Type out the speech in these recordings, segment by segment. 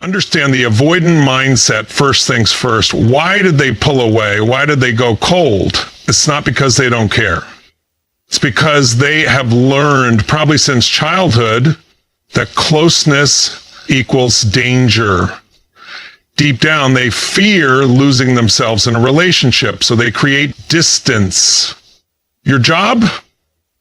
Understand the avoidant mindset, first things first. Why did they pull away? Why did they go cold? It's not because they don't care. It's because they have learned, probably since childhood, that closeness equals danger. Deep down, they fear losing themselves in a relationship, so they create distance. Your job?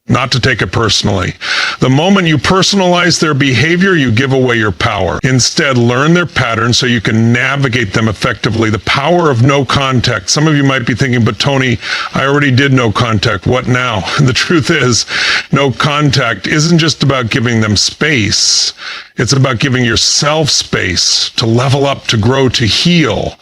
Not to take it personally. The moment you personalize their behavior, you give away your power. Instead, learn their patterns so you can navigate them effectively. The power of no contact. Some of you might be thinking, but Tony, I already did no contact. What now? The truth is, no contact isn't just about giving them space. It's about giving yourself space to level up, to grow, to heal.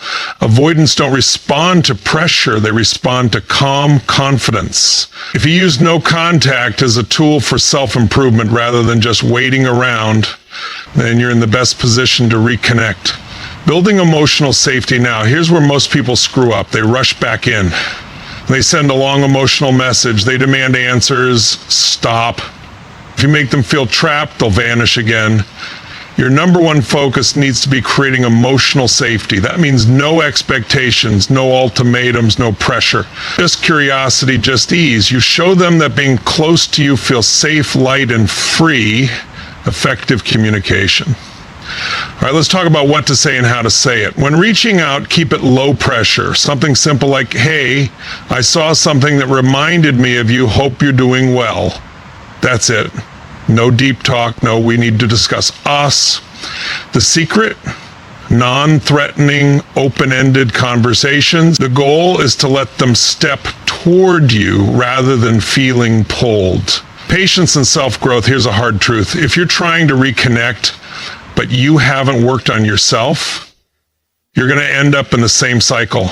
Avoidants don't respond to pressure. They respond to calm confidence. If you use no contact as a tool for self-improvement rather than just waiting around, then you're in the best position to reconnect. Building emotional safety now. Here's where most people screw up. They rush back in. They send a long emotional message. They demand answers. Stop. If you make them feel trapped, they'll vanish again. Your number one focus needs to be creating emotional safety. That means no expectations, no ultimatums, no pressure. Just curiosity, just ease. You show them that being close to you feels safe, light, and free. Effective communication. All right, let's talk about what to say and how to say it. When reaching out, keep it low pressure. Something simple like, hey, I saw something that reminded me of you. Hope you're doing well. That's it. No deep talk. No, we need to discuss us. The secret? Non-threatening, open-ended conversations. The goal is to let them step toward you rather than feeling pulled. Patience and self-growth. Here's a hard truth. If you're trying to reconnect, but you haven't worked on yourself, you're going to end up in the same cycle.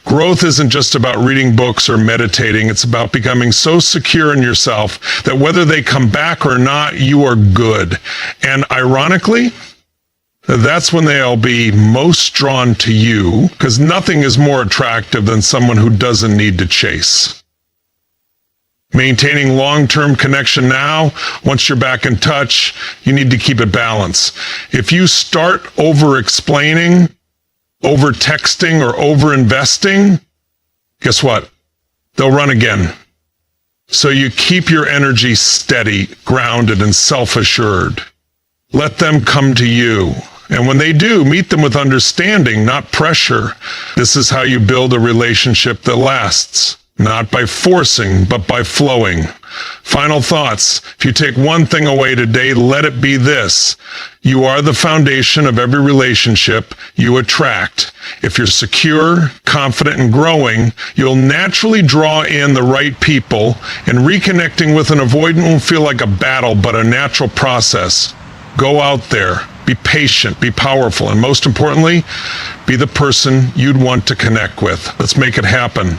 Growth isn't just about reading books or meditating. It's about becoming so secure in yourself that whether they come back or not, you are good. And ironically, that's when they'll be most drawn to you, because nothing is more attractive than someone who doesn't need to chase. Maintaining long-term connection now, once you're back in touch, you need to keep it balanced. If you start over-explaining, over-texting, or over-investing, guess what? They'll run again. So you keep your energy steady, grounded, and self-assured. Let them come to you. And when they do, meet them with understanding, not pressure. This is how you build a relationship that lasts. Not by forcing, but by flowing. Final thoughts. If you take one thing away today, let it be this. You are the foundation of every relationship you attract. If you're secure, confident, and growing, you'll naturally draw in the right people, and reconnecting with an avoidant won't feel like a battle, but a natural process. Go out there. Be patient, be powerful, and most importantly, be the person you'd want to connect with. Let's make it happen.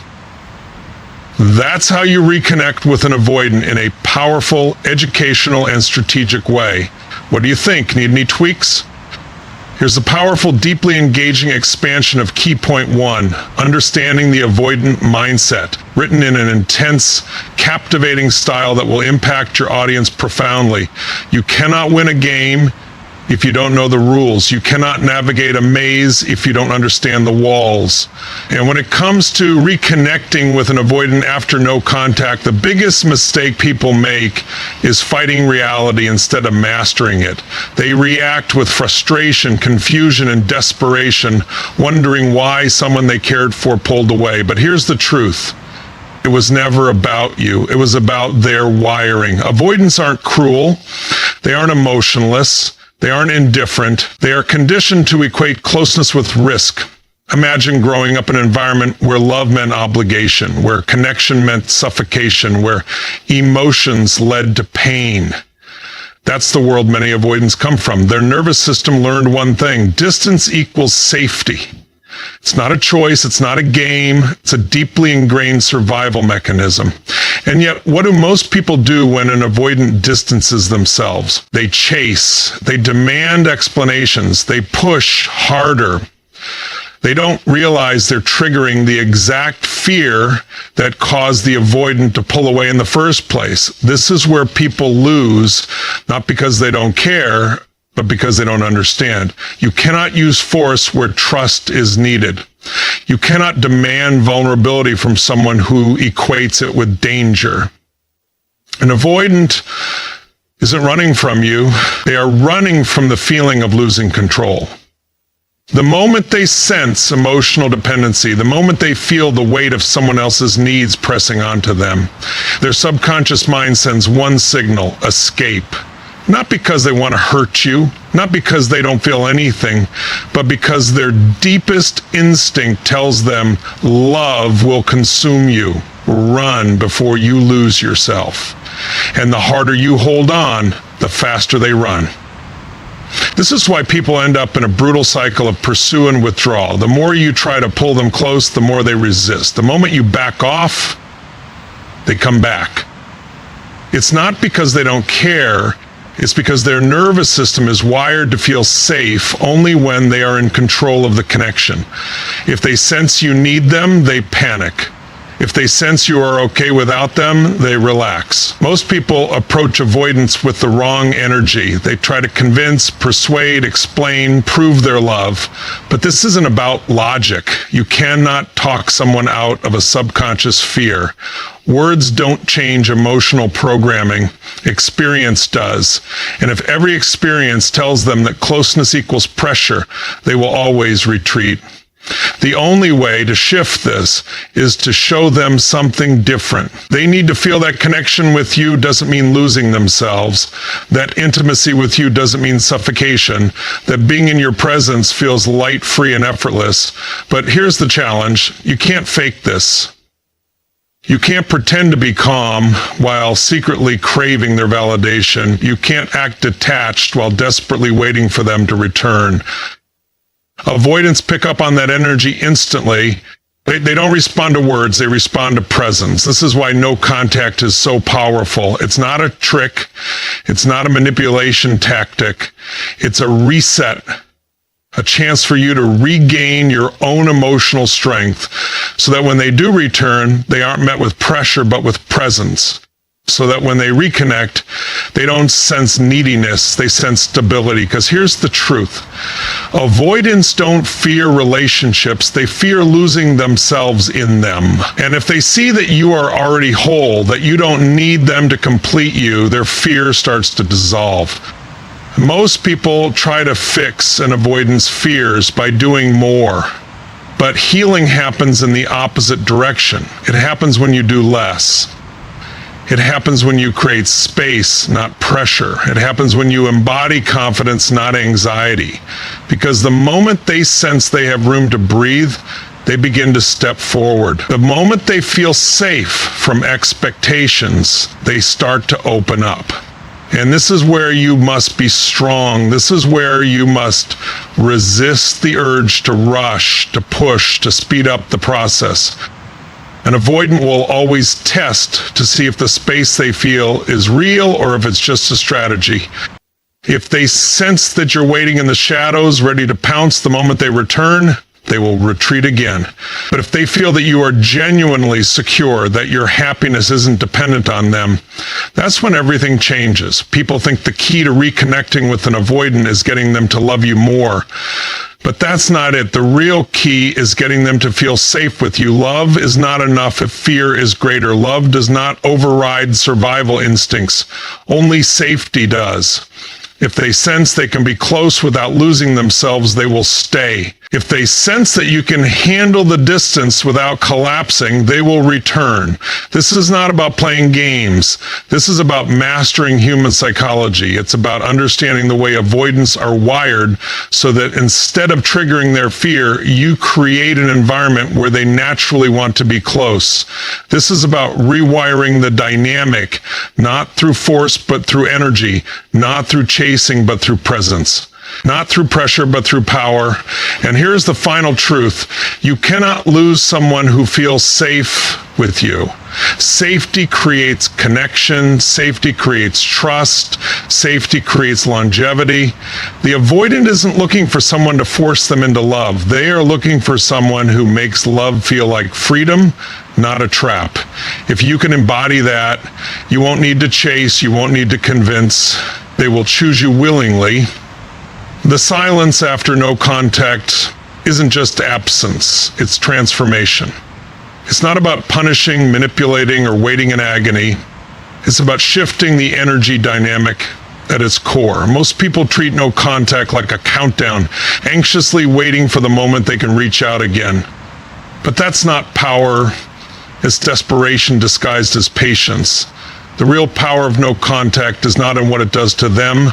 That's how you reconnect with an avoidant in a powerful, educational, and strategic way. What do you think? Need any tweaks? Here's a powerful, deeply engaging expansion of key point 1, understanding the avoidant mindset, written in an intense, captivating style that will impact your audience profoundly. You cannot win a game if you don't know the rules. You cannot navigate a maze if you don't understand the walls. And when it comes to reconnecting with an avoidant after no contact, the biggest mistake people make is fighting reality instead of mastering it. They react with frustration, confusion, and desperation, wondering why someone they cared for pulled away. But here's the truth. It was never about you. It was about their wiring. Avoidants aren't cruel. They aren't emotionless. They aren't indifferent. They are conditioned to equate closeness with risk. Imagine growing up in an environment where love meant obligation, where connection meant suffocation, where emotions led to pain. That's the world many avoidants come from. Their nervous system learned one thing: distance equals safety. It's not a choice, it's not a game, it's a deeply ingrained survival mechanism. And yet, what do most people do when an avoidant distances themselves? They chase, they demand explanations, they push harder. They don't realize they're triggering the exact fear that caused the avoidant to pull away in the first place. This is where people lose, not because they don't care, but because they don't understand. You cannot use force where trust is needed. You cannot demand vulnerability from someone who equates it with danger. An avoidant isn't running from you. They are running from the feeling of losing control. The moment they sense emotional dependency, the moment they feel the weight of someone else's needs pressing onto them, their subconscious mind sends one signal: escape. Not because they want to hurt you, not because they don't feel anything, but because their deepest instinct tells them love will consume you. Run before you lose yourself. And the harder you hold on, the faster they run. This is why people end up in a brutal cycle of pursue and withdrawal. The more you try to pull them close, the more they resist. The moment you back off, they come back. It's not because they don't care. It's because their nervous system is wired to feel safe only when they are in control of the connection. If they sense you need them, they panic. If they sense you are okay without them, they relax. Most people approach avoidance with the wrong energy. They try to convince, persuade, explain, prove their love. But this isn't about logic. You cannot talk someone out of a subconscious fear. Words don't change emotional programming. Experience does. And if every experience tells them that closeness equals pressure, they will always retreat. The only way to shift this is to show them something different. They need to feel that connection with you doesn't mean losing themselves. That intimacy with you doesn't mean suffocation. That being in your presence feels light, free, and effortless. But here's the challenge. You can't fake this. You can't pretend to be calm while secretly craving their validation. You can't act detached while desperately waiting for them to return. Avoidants pick up on that energy instantly. They don't respond to words, they respond to presence. This is why no contact is so powerful. It's not a trick. It's not a manipulation tactic. It's a reset, a chance for you to regain your own emotional strength so that when they do return, they aren't met with pressure, but with presence. So that when they reconnect, they don't sense neediness, they sense stability. Because here's the truth. Avoidants don't fear relationships, they fear losing themselves in them. And if they see that you are already whole, that you don't need them to complete you, their fear starts to dissolve. Most people try to fix an avoidance fears by doing more. But healing happens in the opposite direction. It happens when you do less. It happens when you create space, not pressure. It happens when you embody confidence, not anxiety. Because the moment they sense they have room to breathe, they begin to step forward. The moment they feel safe from expectations, they start to open up. And this is where you must be strong. This is where you must resist the urge to rush, to push, to speed up the process. An avoidant will always test to see if the space they feel is real or if it's just a strategy. If they sense that you're waiting in the shadows, ready to pounce the moment they return, they will retreat again. But if they feel that you are genuinely secure, that your happiness isn't dependent on them, that's when everything changes. People think the key to reconnecting with an avoidant is getting them to love you more. But that's not it. The real key is getting them to feel safe with you. Love is not enough if fear is greater. Love does not override survival instincts. Only safety does. If they sense they can be close without losing themselves, they will stay. If they sense that you can handle the distance without collapsing, they will return. This is not about playing games. This is about mastering human psychology. It's about understanding the way avoidants are wired so that instead of triggering their fear, you create an environment where they naturally want to be close. This is about rewiring the dynamic, not through force, but through energy, not through chasing, but through presence. Not through pressure, but through power. And here's the final truth. You cannot lose someone who feels safe with you. Safety creates connection. Safety creates trust. Safety creates longevity. The avoidant isn't looking for someone to force them into love. They are looking for someone who makes love feel like freedom, not a trap. If you can embody that, you won't need to chase. You won't need to convince. They will choose you willingly. The silence after no contact isn't just absence, it's transformation. It's not about punishing, manipulating, or waiting in agony. It's about shifting the energy dynamic at its core. Most people treat no contact like a countdown, anxiously waiting for the moment they can reach out again. But that's not power. It's desperation disguised as patience. The real power of no contact is not in what it does to them,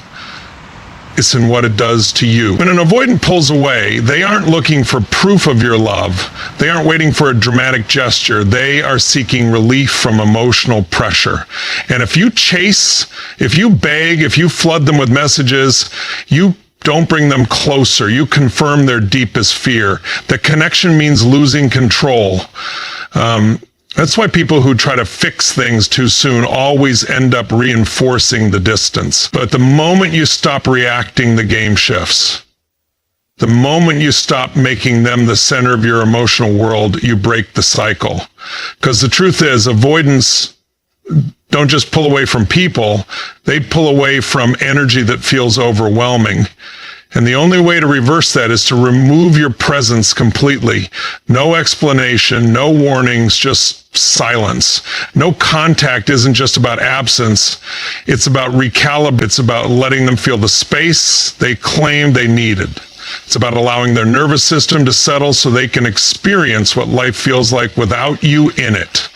it's in what it does to you. When an avoidant pulls away, they aren't looking for proof of your love. They aren't waiting for a dramatic gesture. They are seeking relief from emotional pressure. And if you chase, if you beg, if you flood them with messages, you don't bring them closer. You confirm their deepest fear. The connection means losing control. That's why people who try to fix things too soon always end up reinforcing the distance. But the moment you stop reacting, the game shifts. The moment you stop making them the center of your emotional world, you break the cycle. Because the truth is, avoidants don't just pull away from people, they pull away from energy that feels overwhelming. And the only way to reverse that is to remove your presence completely. No explanation, no warnings, just silence. No contact isn't just about absence. It's about recalibrate. It's about letting them feel the space they claimed they needed. It's about allowing their nervous system to settle so they can experience what life feels like without you in it.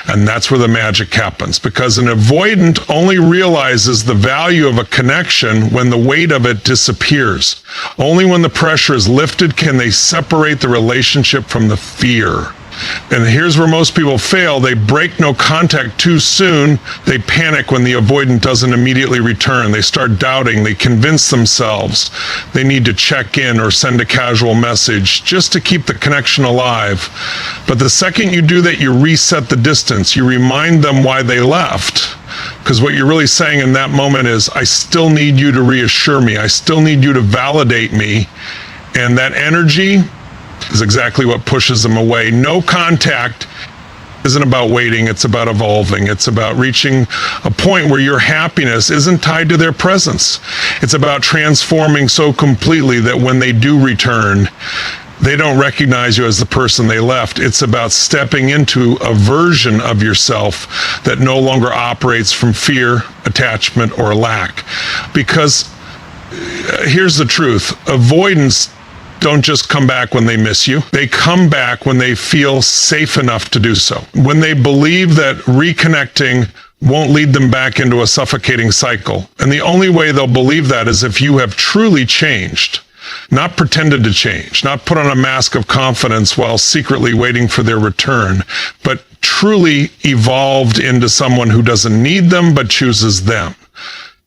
And that's where the magic happens, because an avoidant only realizes the value of a connection when the weight of it disappears. Only when the pressure is lifted can they separate the relationship from the fear. And here's where most people fail. They break no contact too soon. They panic when the avoidant doesn't immediately return. They start doubting. They convince themselves they need to check in or send a casual message just to keep the connection alive. But the second you do that, you reset the distance. You remind them why they left. Because what you're really saying in that moment is, I still need you to reassure me. I still need you to validate me. And that energy is exactly what pushes them away. No contact isn't about waiting, it's about evolving. It's about reaching a point where your happiness isn't tied to their presence. It's about transforming so completely that when they do return, they don't recognize you as the person they left. It's about stepping into a version of yourself that no longer operates from fear, attachment, or lack. Because here's the truth, avoidance don't just come back when they miss you. They come back when they feel safe enough to do so. When they believe that reconnecting won't lead them back into a suffocating cycle. And the only way they'll believe that is if you have truly changed. Not pretended to change, not put on a mask of confidence while secretly waiting for their return, but truly evolved into someone who doesn't need them but chooses them.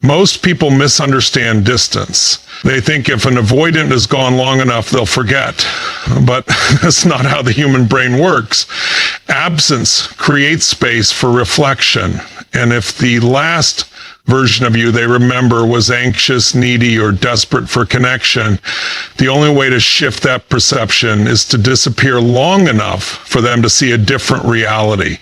Most people misunderstand distance. They think if an avoidant is gone long enough, they'll forget. But that's not how the human brain works. Absence creates space for reflection. And if the last version of you they remember was anxious, needy, or desperate for connection, the only way to shift that perception is to disappear long enough for them to see a different reality.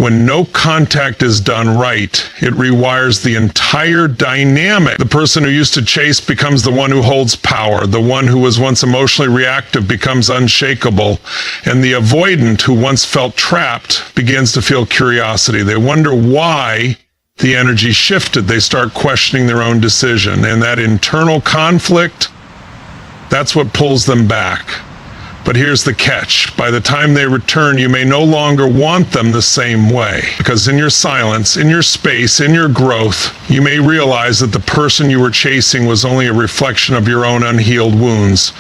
When no contact is done right, it rewires the entire dynamic. The person who used to chase becomes the one who holds power. The one who was once emotionally reactive becomes unshakable. And the avoidant who once felt trapped begins to feel curiosity. They wonder why the energy shifted. They start questioning their own decision. And that internal conflict, that's what pulls them back. But here's the catch. By the time they return, you may no longer want them the same way. Because in your silence, in your space, in your growth, you may realize that the person you were chasing was only a reflection of your own unhealed wounds.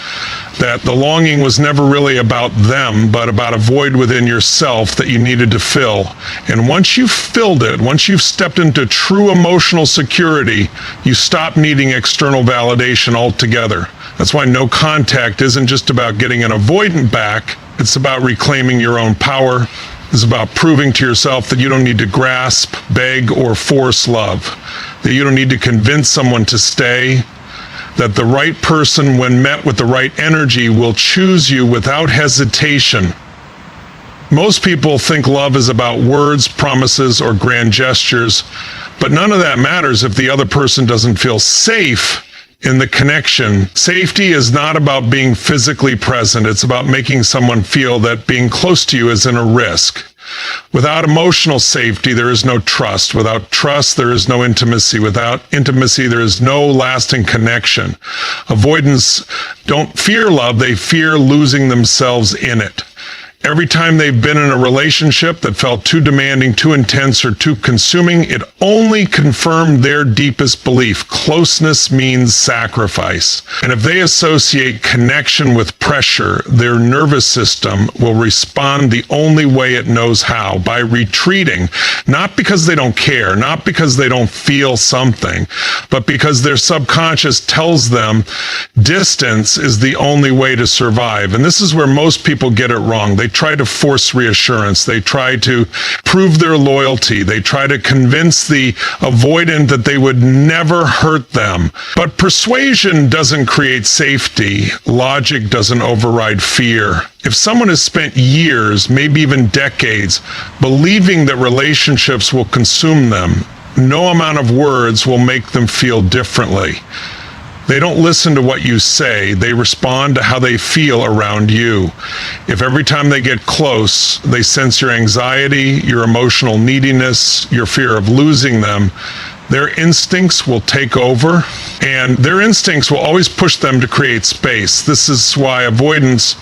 That the longing was never really about them, but about a void within yourself that you needed to fill. And once you've filled it, once you've stepped into true emotional security, you stop needing external validation altogether. That's why no contact isn't just about getting an avoidant back. It's about reclaiming your own power. It's about proving to yourself that you don't need to grasp, beg, or force love. That you don't need to convince someone to stay. That the right person, when met with the right energy, will choose you without hesitation. Most people think love is about words, promises, or grand gestures, but none of that matters if the other person doesn't feel safe in the connection. Safety is not about being physically present. It's about making someone feel that being close to you isn't a risk. Without emotional safety, there is no trust. Without trust, there is no intimacy. Without intimacy, there is no lasting connection. Avoidants don't fear love, they fear losing themselves in it. Every time they've been in a relationship that felt too demanding, too intense, or too consuming, it only confirmed their deepest belief. Closeness means sacrifice. And if they associate connection with pressure, their nervous system will respond the only way it knows how, by retreating, not because they don't care, not because they don't feel something, but because their subconscious tells them distance is the only way to survive. And this is where most people get it wrong. They try to force reassurance. They try to prove their loyalty. They try to convince the avoidant that they would never hurt them. But persuasion doesn't create safety. Logic doesn't override fear. If someone has spent years, maybe even decades, believing that relationships will consume them, no amount of words will make them feel differently. They don't listen to what you say. They respond to how they feel around you. If every time they get close, they sense your anxiety, your emotional neediness, your fear of losing them, their instincts will take over, and their instincts will always push them to create space. This is why avoidants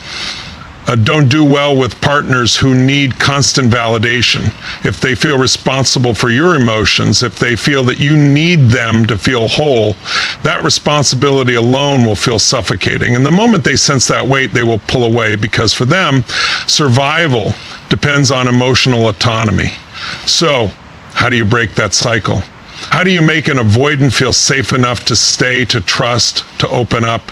don't do well with partners who need constant validation. If they feel responsible for your emotions, if they feel that you need them to feel whole, that responsibility alone will feel suffocating. And the moment they sense that weight, they will pull away, because for them, survival depends on emotional autonomy. So, how do you break that cycle? How do you make an avoidant feel safe enough to stay, to trust, to open up?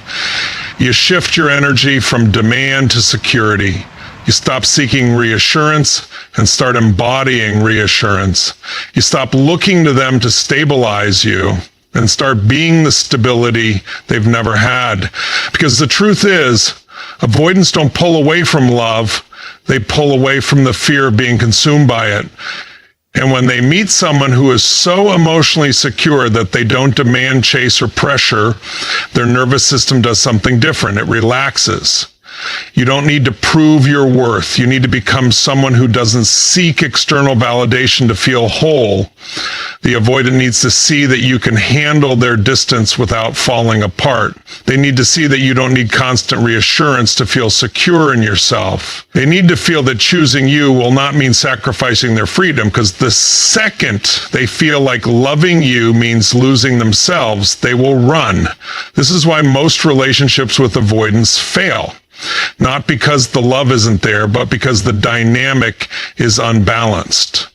You shift your energy from demand to security. You stop seeking reassurance and start embodying reassurance. You stop looking to them to stabilize you and start being the stability they've never had. Because the truth is, avoidants don't pull away from love. They pull away from the fear of being consumed by it. And when they meet someone who is so emotionally secure that they don't demand, chase, or pressure, their nervous system does something different. It relaxes. You don't need to prove your worth. You need to become someone who doesn't seek external validation to feel whole. The avoidant needs to see that you can handle their distance without falling apart. They need to see that you don't need constant reassurance to feel secure in yourself. They need to feel that choosing you will not mean sacrificing their freedom, because the second they feel like loving you means losing themselves, they will run. This is why most relationships with avoidance fail. Not because the love isn't there, but because the dynamic is unbalanced.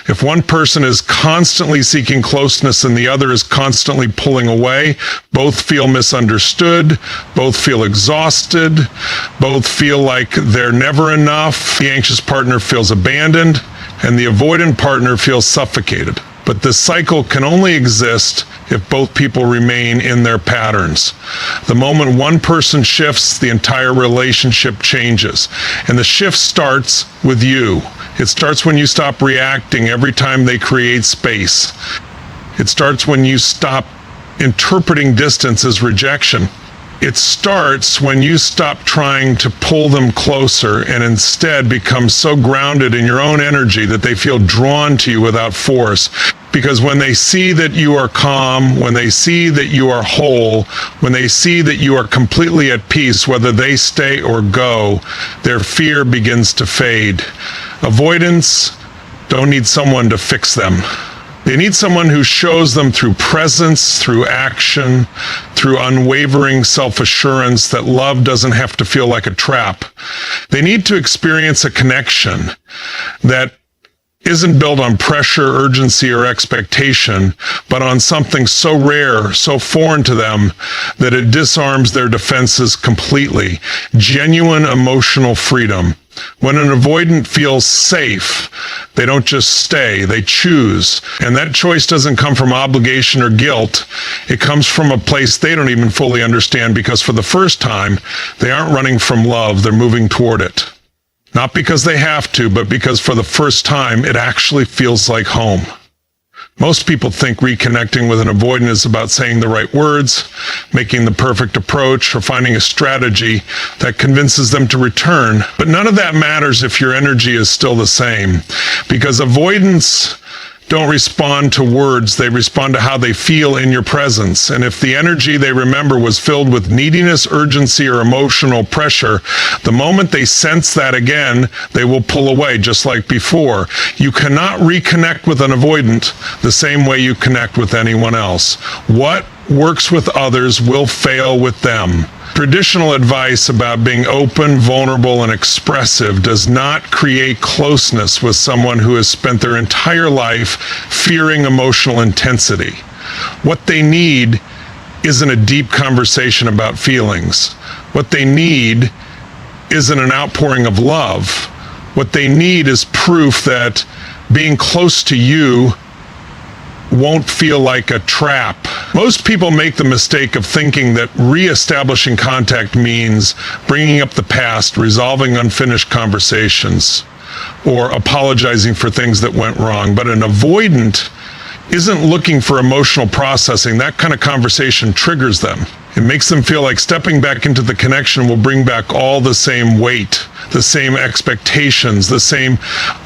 If one person is constantly seeking closeness and the other is constantly pulling away, both feel misunderstood, both feel exhausted, both feel like they're never enough. The anxious partner feels abandoned, and the avoidant partner feels suffocated. But this cycle can only exist if both people remain in their patterns. The moment one person shifts, the entire relationship changes. And the shift starts with you. It starts when you stop reacting every time they create space. It starts when you stop interpreting distance as rejection. It starts when you stop trying to pull them closer and instead become so grounded in your own energy that they feel drawn to you without force. Because when they see that you are calm, when they see that you are whole, when they see that you are completely at peace, whether they stay or go, their fear begins to fade. Avoidants don't need someone to fix them. They need someone who shows them through presence, through action, through unwavering self-assurance that love doesn't have to feel like a trap. They need to experience a connection that isn't built on pressure, urgency, or expectation, but on something so rare, so foreign to them, that it disarms their defenses completely. Genuine emotional freedom. When an avoidant feels safe, they don't just stay, they choose. And that choice doesn't come from obligation or guilt. It comes from a place they don't even fully understand, because for the first time, they aren't running from love, they're moving toward it. Not because they have to, but because for the first time, it actually feels like home. Most people think reconnecting with an avoidant is about saying the right words, making the perfect approach, or finding a strategy that convinces them to return. But none of that matters if your energy is still the same, because avoidants don't respond to words, they respond to how they feel in your presence. And if the energy they remember was filled with neediness, urgency, or emotional pressure, the moment they sense that again, they will pull away just like before. You cannot reconnect with an avoidant the same way you connect with anyone else. What works with others will fail with them. Traditional advice about being open, vulnerable, and expressive does not create closeness with someone who has spent their entire life fearing emotional intensity. What they need isn't a deep conversation about feelings. What they need isn't an outpouring of love. What they need is proof that being close to you won't feel like a trap. Most people make the mistake of thinking that reestablishing contact means bringing up the past, resolving unfinished conversations, or apologizing for things that went wrong. But an avoidant isn't looking for emotional processing. That kind of conversation triggers them. It makes them feel like stepping back into the connection will bring back all the same weight, the same expectations, the same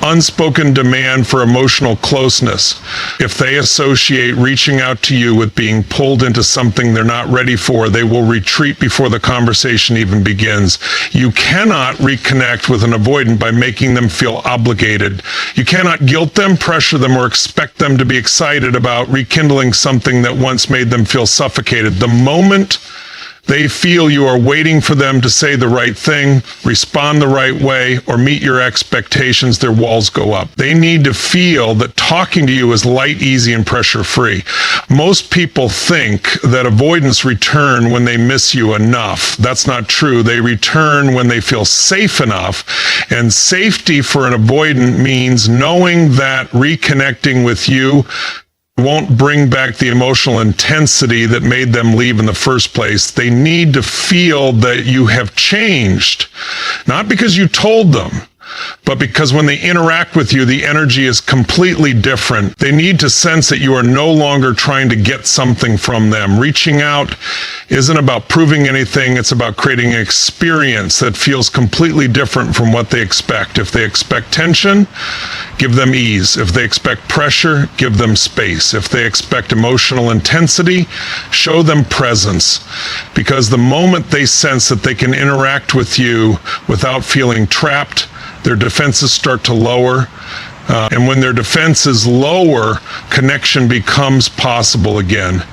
unspoken demand for emotional closeness. If they associate reaching out to you with being pulled into something they're not ready for, they will retreat before the conversation even begins. You cannot reconnect with an avoidant by making them feel obligated. You cannot guilt them, pressure them, or expect them to be excited about rekindling something that once made them feel suffocated. The moment they feel you are waiting for them to say the right thing, respond the right way, or meet your expectations, their walls go up. They need to feel that talking to you is light, easy, and pressure-free. Most people think that avoidants return when they miss you enough. That's not true. They return when they feel safe enough. And safety for an avoidant means knowing that reconnecting with you won't bring back the emotional intensity that made them leave in the first place. They need to feel that you have changed, not because you told them, but because when they interact with you, the energy is completely different. They need to sense that you are no longer trying to get something from them. Reaching out isn't about proving anything. It's about creating an experience that feels completely different from what they expect. If they expect tension, give them ease. If they expect pressure, give them space. If they expect emotional intensity, show them presence. Because the moment they sense that they can interact with you without feeling trapped, their defenses start to lower. And when their defenses lower, connection becomes possible again.